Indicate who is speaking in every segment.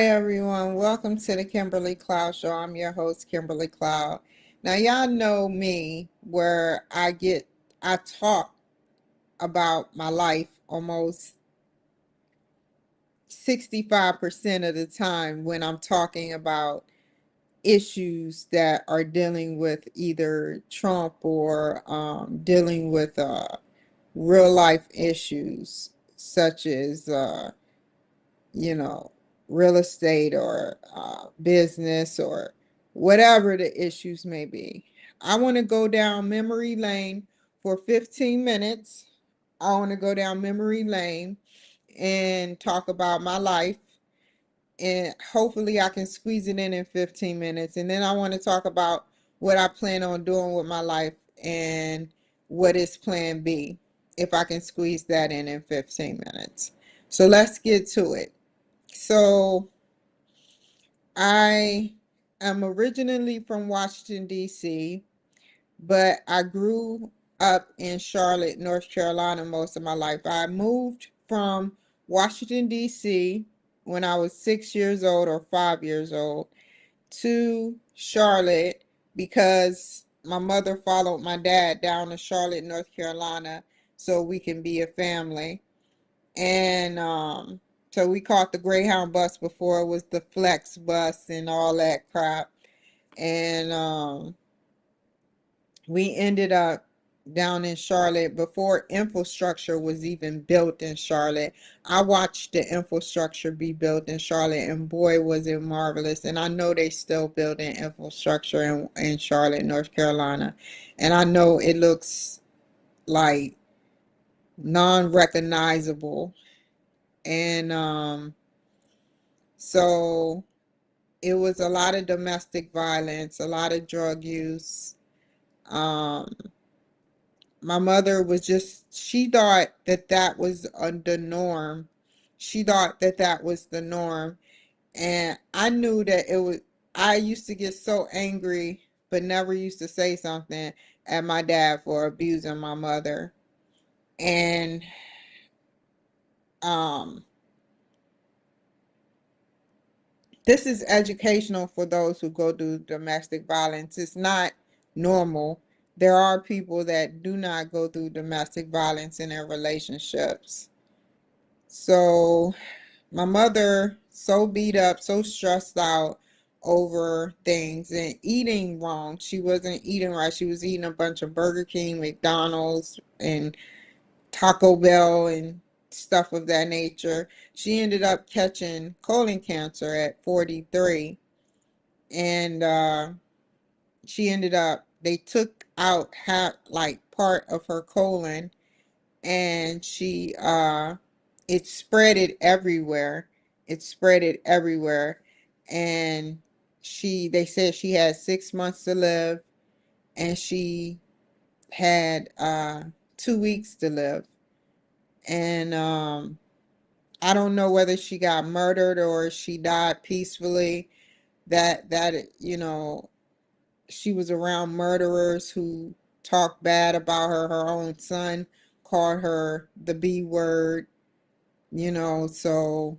Speaker 1: Hi everyone, welcome to the Kimberly Cloud Show. I'm your host, Kimberly Cloud. Now y'all know me where I talk about my life almost 65% of the time when I'm talking about issues that are dealing with either Trump or dealing with real life issues such as you know, real estate or business or whatever the issues may be. I want to go down memory lane for 15 minutes. I want to go down memory lane and talk about my life. And hopefully, I can squeeze it in 15 minutes. And then I want to talk about what I plan on doing with my life and what is plan B if I can squeeze that in 15 minutes. So let's get to it. So I am originally from Washington, D.C., but I grew up in Charlotte, North Carolina most of my life. I moved from Washington, D.C. when I was 6 years old or 5 years old to Charlotte because my mother followed my dad down to Charlotte, North Carolina, so we can be a family. And so we caught the Greyhound bus before it was the Flex bus and all that crap. And we ended up down in Charlotte before infrastructure was even built in Charlotte. I watched the infrastructure be built in Charlotte, and boy, was it marvelous. And I know they still building infrastructure in Charlotte, North Carolina. And I know it looks like non-recognizable. And so it was a lot of domestic violence, a lot of drug use. Um, my mother was just, she thought that that was the norm. She thought that that was the norm. And I knew that it was, I used to get so angry, but never used to say something at my dad for abusing my mother. And um, this is educational for those who go through domestic violence. It's not normal. There are people that do not go through domestic violence in their relationships. So my mother, so beat up, so stressed out over things and eating wrong. She wasn't eating right. She was eating a bunch of Burger King, McDonald's, and Taco Bell and stuff of that nature. She ended up catching colon cancer at 43. And she ended up, they took out half, like part of her colon, and it spread it everywhere. It spread it everywhere. And they said she had 6 months to live, and she had 2 weeks to live. And I don't know whether she got murdered or she died peacefully. That she was around murderers who talked bad about her. Her own son called her the B word, so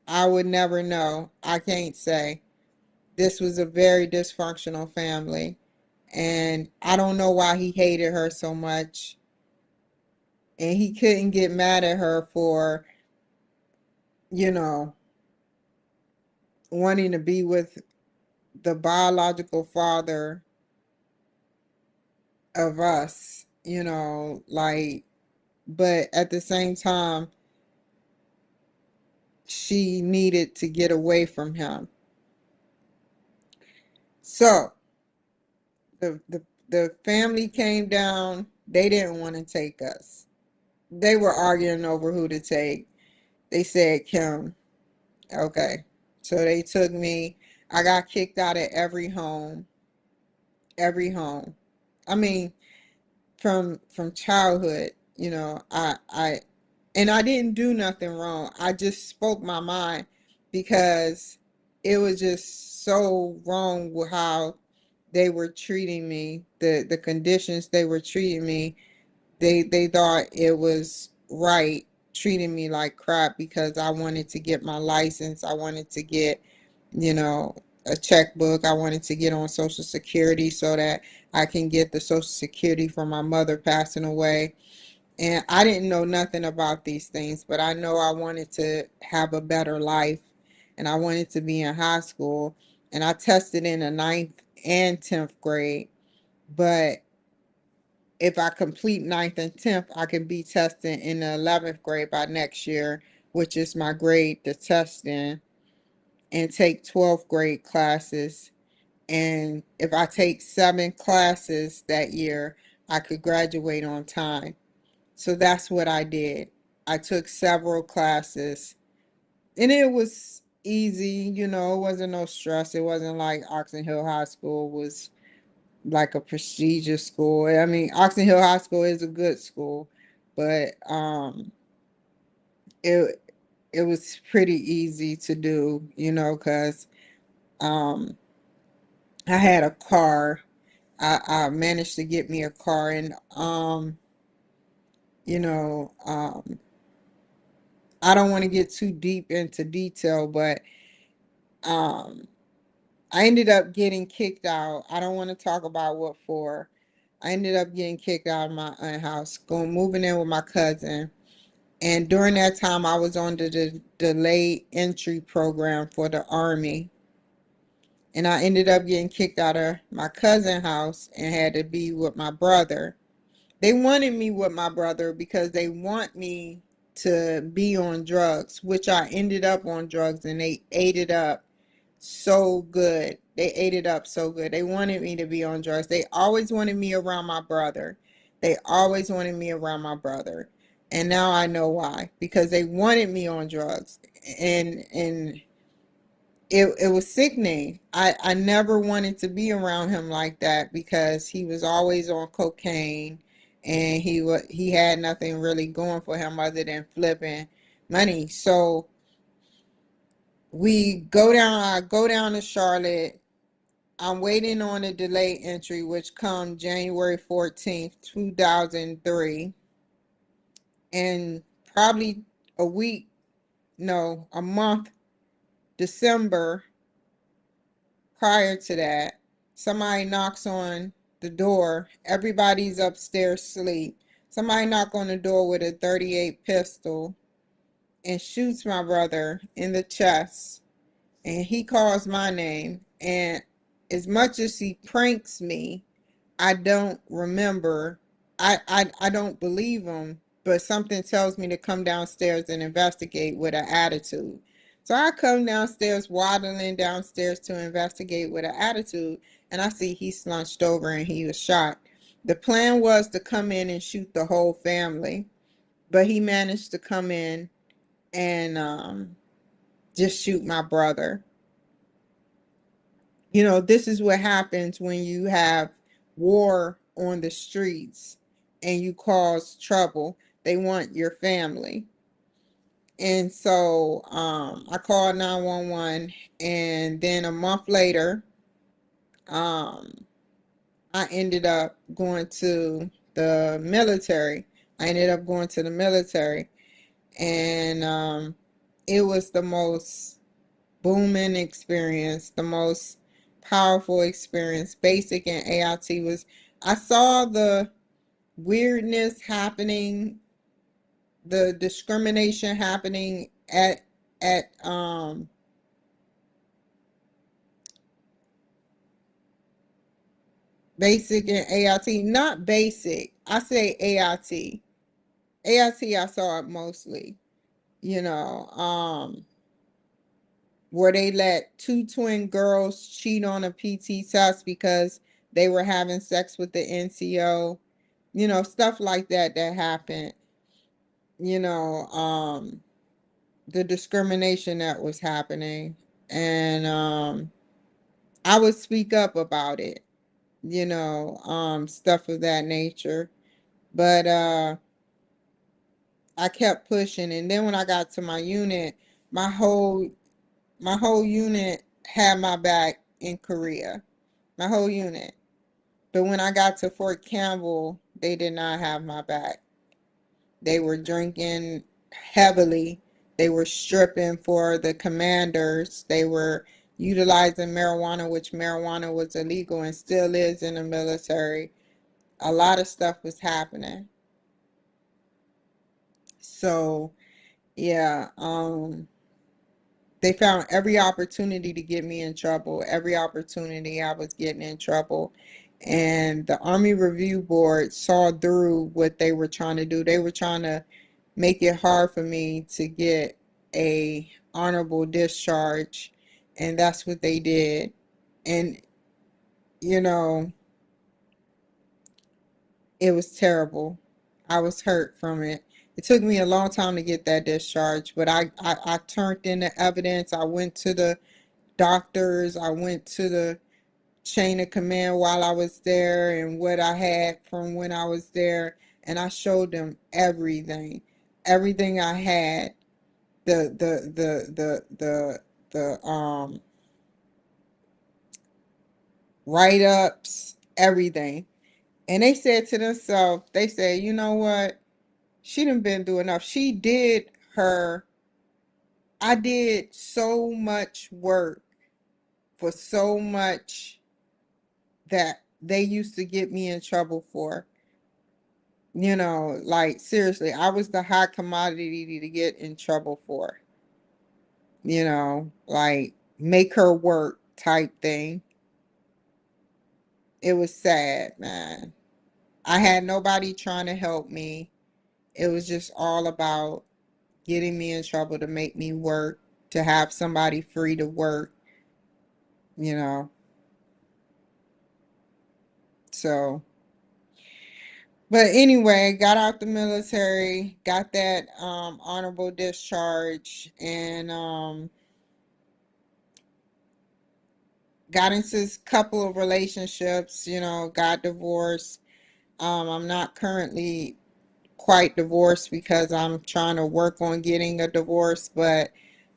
Speaker 1: I would never know. I can't say. This was a very dysfunctional family. And I don't know why he hated her so much. And he couldn't get mad at her for, you know, wanting to be with the biological father of us, like, but at the same time, she needed to get away from him. So the family came down. They didn't want to take us. They were arguing over who to take. They said Kim. Okay. So they took me. I got kicked out of every home. Every home. I mean, from childhood, and I didn't do nothing wrong. I just spoke my mind because it was just so wrong with how they were treating me, the conditions they were treating me. They thought it was right, treating me like crap because I wanted to get my license. I wanted to get, you know, a checkbook. I wanted to get on Social Security so that I can get the Social Security from my mother passing away. And I didn't know nothing about these things, but I know I wanted to have a better life and I wanted to be in high school. And I tested in the ninth and 10th grade. But if I complete ninth and 10th, I can be testing in the 11th grade by next year, which is my grade to test in, and take 12th grade classes. And if I take 7 classes that year, I could graduate on time. So that's what I did. I took several classes and it was easy, you know, it wasn't no stress. It wasn't like Oxon Hill High School was like a prestigious school. I mean, Oxon Hill High School is a good school, but it it was pretty easy to do, you know, because um I had a car. I managed to get me a car and you know, I don't want to get too deep into detail, but um I ended up getting kicked out. I don't want to talk about what for. I ended up getting kicked out of my aunt's house, going moving in with my cousin. And during that time, I was on the delayed entry program for the Army. And I ended up getting kicked out of my cousin's house and had to be with my brother. They wanted me with my brother because they want me to be on drugs, which I ended up on drugs and they ate it up so good. They ate it up so good. They wanted me to be on drugs. They always wanted me around my brother. They always wanted me around my brother. And now I know why. Because they wanted me on drugs. And it was sickening. I never wanted to be around him like that because he was always on cocaine and he had nothing really going for him other than flipping money. So I go down to Charlotte. I'm waiting on a delay entry, which come January 14th, 2003. And probably a week, no, a month, December prior to that, somebody knocks on the door. Everybody's upstairs asleep. Somebody knock on the door with a 38 pistol and shoots my brother in the chest. And he calls my name. And as much as he pranks me, I don't remember. I don't believe him, but something tells me to come downstairs and investigate with an attitude. So I come downstairs, waddling downstairs to investigate with an attitude, and I see he slunched over and he was shot. The plan was to come in and shoot the whole family, but he managed to come in and just shoot my brother. You know, this is what happens when you have war on the streets and you cause trouble. They want your family. And so I called 911 and then a month later, um, I ended up going to the military. I ended up going to the military and it was the most booming experience, the most powerful experience. Basic and AIT was, I saw the weirdness happening, the discrimination happening at basic and AIT. Not basic. I say AIT. AIT I saw it mostly, you know, where they let two twin girls cheat on a PT test because they were having sex with the NCO, you know, stuff like that that happened, you know, the discrimination that was happening. And I would speak up about it, you know, stuff of that nature. But I kept pushing and then when I got to my unit, my whole my whole unit had my back in Korea. My whole unit. But when I got to Fort Campbell, they did not have my back. They were drinking heavily. They were stripping for the commanders. They were utilizing marijuana, which marijuana was illegal and still is in the military. A lot of stuff was happening. So, yeah, they found every opportunity to get me in trouble. Every opportunity I was getting in trouble. And the Army Review Board saw through what they were trying to do. They were trying to make it hard for me to get a honorable discharge. And that's what they did. And, you know, it was terrible. I was hurt from it. It took me a long time to get that discharge, but I turned in the evidence. I went to the doctors. I went to the chain of command while I was there and what I had from when I was there, and I showed them everything, everything I had, the write-ups, everything. And they said to themselves, they said, you know what? She done been through enough. She did her, I did so much work for so much that they used to get me in trouble for. You know, like seriously, I was the hot commodity to get in trouble for. You know, like make her work type thing. It was sad, man. I had nobody trying to help me. It was just all about getting me in trouble to make me work, to have somebody free to work, you know. So, but anyway, got out the military, got that honorable discharge, and got into a couple of relationships, you know, got divorced. I'm not currently quite divorced because I'm trying to work on getting a divorce, but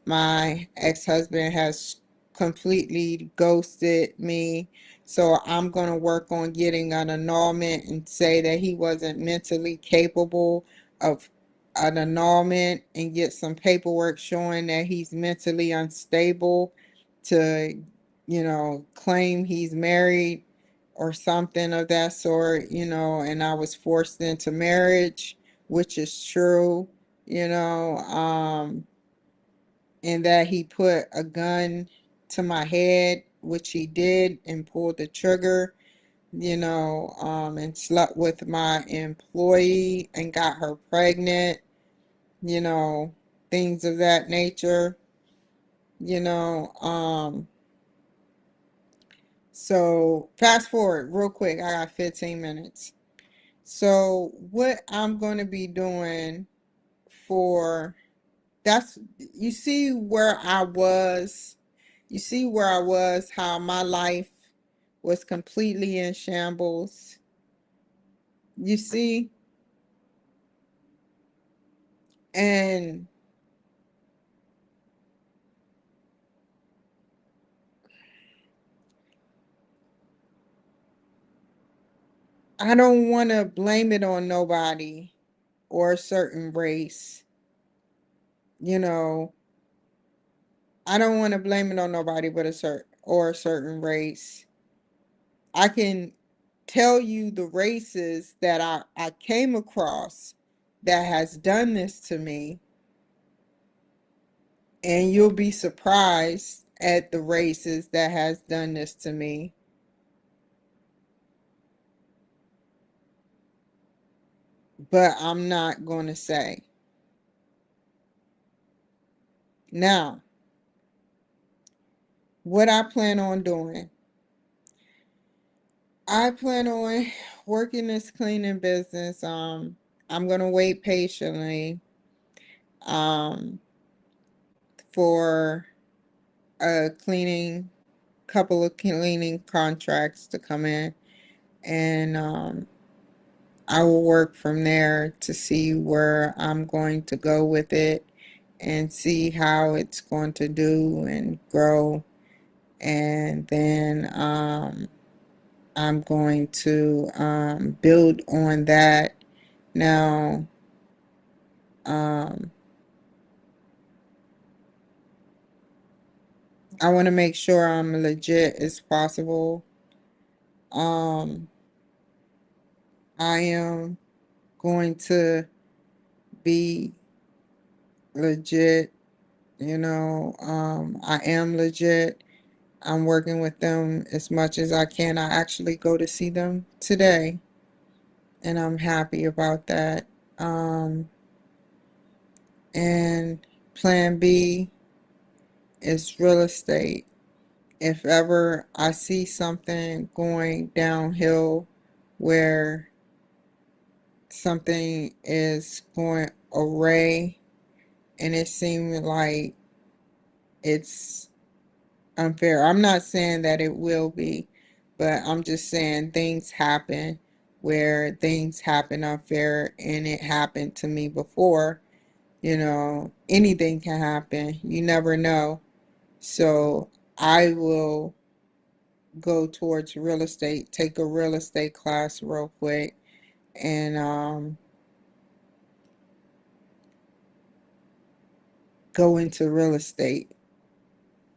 Speaker 1: my ex-husband has completely ghosted me. So I'm going to work on getting an annulment and say that he wasn't mentally capable of an annulment and get some paperwork showing that he's mentally unstable to, you know, claim he's married or something of that sort, you know, and I was forced into marriage, which is true, you know, and that he put a gun to my head, which he did, and pulled the trigger, you know, and slept with my employee and got her pregnant, you know, things of that nature, you know, so fast forward real quick, I got 15 minutes. So what I'm going to be doing for that's you see where I was, you see where I was, how my life was completely in shambles. You see, and I don't want to blame it on nobody or a certain race. You know, I don't want to blame it on nobody but a certain race. I can tell you the races that I came across that has done this to me, and you'll be surprised at the races that has done this to me. But I'm not going to say. Now, what I plan on doing, I plan on working this cleaning business. I'm going to wait patiently um, for a couple of cleaning contracts to come in, and I will work from there to see where I'm going to go with it and see how it's going to do and grow. And then I'm going to build on that. Now, I want to make sure I'm legit as possible. Um, I am going to be legit, I am legit. I'm working with them as much as I can. I actually go to see them today, and I'm happy about that. Um, and plan B is real estate. If ever I see something going downhill where something is going awry and it seems like it's unfair, I'm not saying that it will be, but I'm just saying things happen where things happen unfair, and it happened to me before. Anything can happen. You never know. So I will go towards real estate, take a real estate class real quick, and go into real estate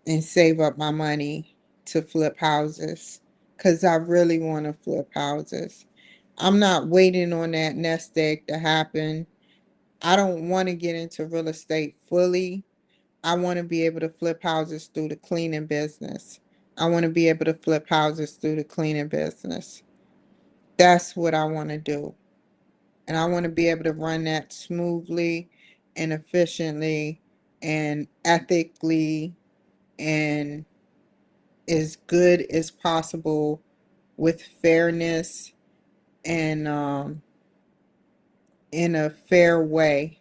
Speaker 1: and save up my money to flip houses, because I really want to flip houses. I'm not waiting on that nest egg to happen. I don't want to get into real estate fully. I want to be able to flip houses through the cleaning business. I want to be able to flip houses through the cleaning business. That's what I want to do. And I want to be able to run that smoothly and efficiently and ethically and as good as possible with fairness and in a fair way.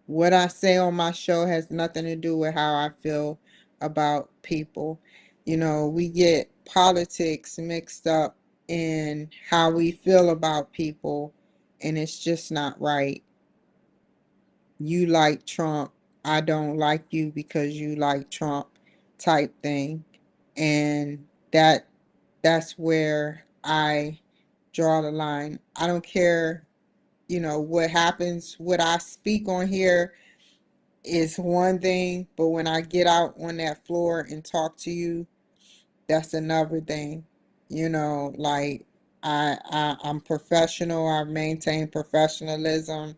Speaker 1: What I say on my show has nothing to do with how I feel about people. We get politics mixed up in how we feel about people, and it's just not right. You like Trump, I don't like you because you like Trump type thing. And that's where I draw the line. I don't care, what happens, what I speak on here is one thing, but when I get out on that floor and talk to you, that's another thing. Like I'm professional, I maintain professionalism,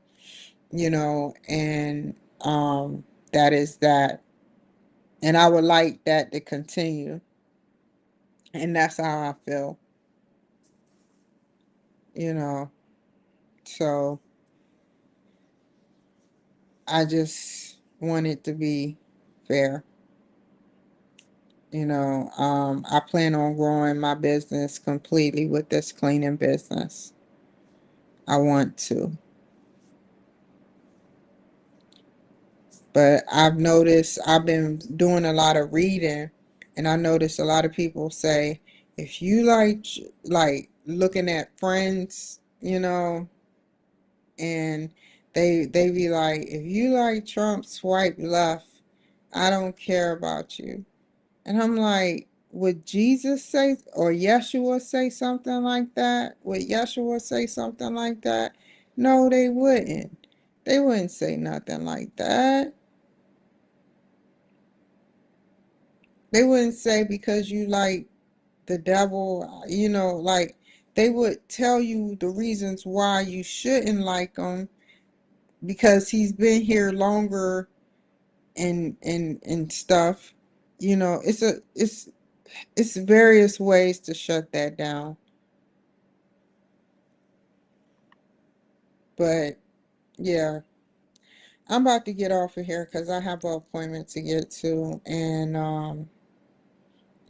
Speaker 1: and that is that. And I would like that to continue. And that's how I feel, you know. So I just want it to be fair. I plan on growing my business completely with this cleaning business. I want to. But I've noticed I've been doing a lot of reading, and I noticed a lot of people say, if you like looking at friends, and they be like, if you like Trump, swipe left. I don't care about you. And I'm like, would Jesus say, or Yeshua say something like that? Would Yeshua say something like that? No, they wouldn't. They wouldn't say nothing like that. They wouldn't say because you like the devil, like they would tell you the reasons why you shouldn't like him, because he's been here longer and stuff. It's various ways to shut that down. But yeah, I'm about to get off of here because I have an appointment to get to, and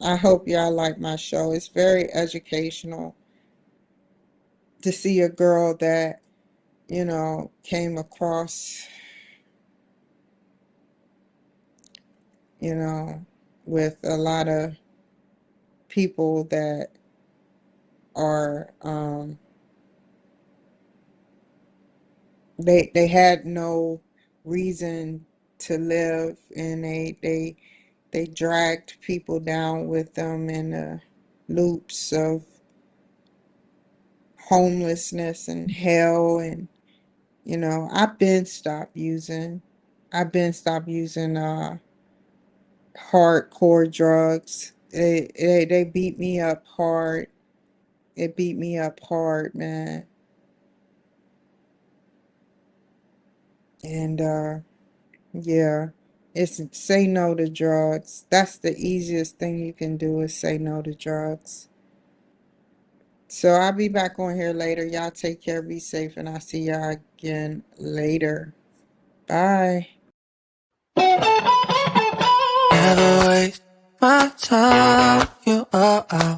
Speaker 1: I hope y'all like my show. It's very educational to see a girl that came across, you know, with a lot of people that are they had no reason to live, and they dragged people down with them in the loops of homelessness and hell. And I've been stopped using. I've been stopped using hardcore drugs. They beat me up hard. It beat me up hard, man. And yeah, it's say no to drugs. That's the easiest thing you can do is say no to drugs. So I'll be back on here later. Y'all take care, be safe, and I'll see y'all again later. Bye.
Speaker 2: Never waste my time, you are out.